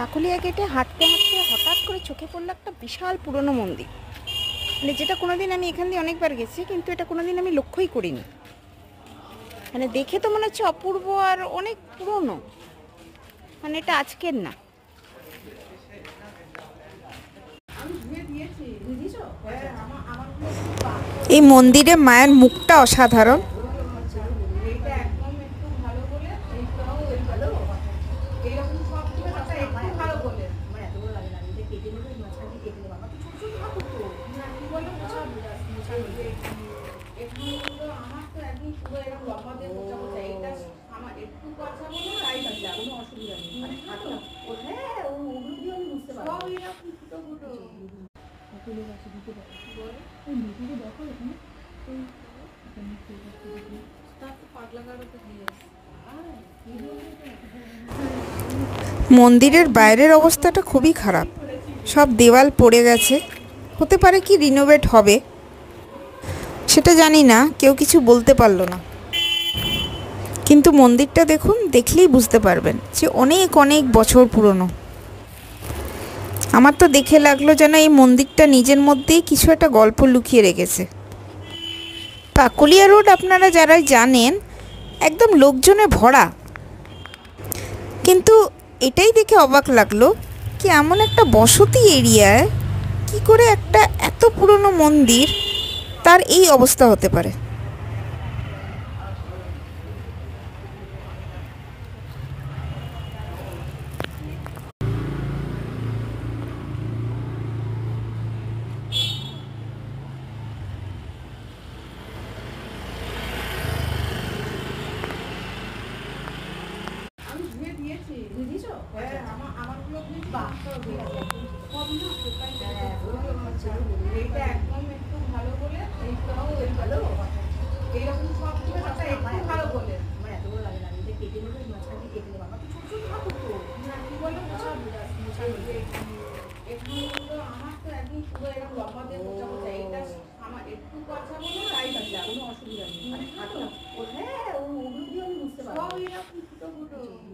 কাকলিয়া গেটে হাঁটতে হাঁটতে হঠাৎ করে চোখে পড়লো একটা বিশাল পুরনো মন্দির। মানে যেটা কোনোদিন আমি এখান দিয়ে অনেকবার গেছি, কিন্তু এটা কোনোদিন আমি লক্ষ্যই করিনি। মানে দেখে তো মনে হচ্ছে অপূর্ব আর অনেক পুরনো, মানে এটা আজকের না। এই মন্দিরে মায়ের মুখটা অসাধারণ। মন্দিরের বাইরের অবস্থাটা খুবই খারাপ, সব দেওয়াল পড়ে গেছে। হতে পারে কি রিনোভেট হবে, সেটা জানি না, কেউ কিছু বলতে পারলো না। কিন্তু মন্দিরটা দেখুন, দেখলেই বুঝতে পারবেন যে অনেক অনেক বছর পুরনো। আমার তো দেখে লাগলো যেন এই মন্দিরটা নিজের মধ্যেই কিছু একটা গল্প লুকিয়ে রেখেছে। কাকলিয়া রোড আপনারা যারা জানেন, একদম লোকজনে ভরা। কিন্তু এটাই দেখে অবাক লাগলো কি এমন একটা বসতি এরিয়ায় কি করে একটা এত পুরনো মন্দির তার এই অবস্থা হতে পারে।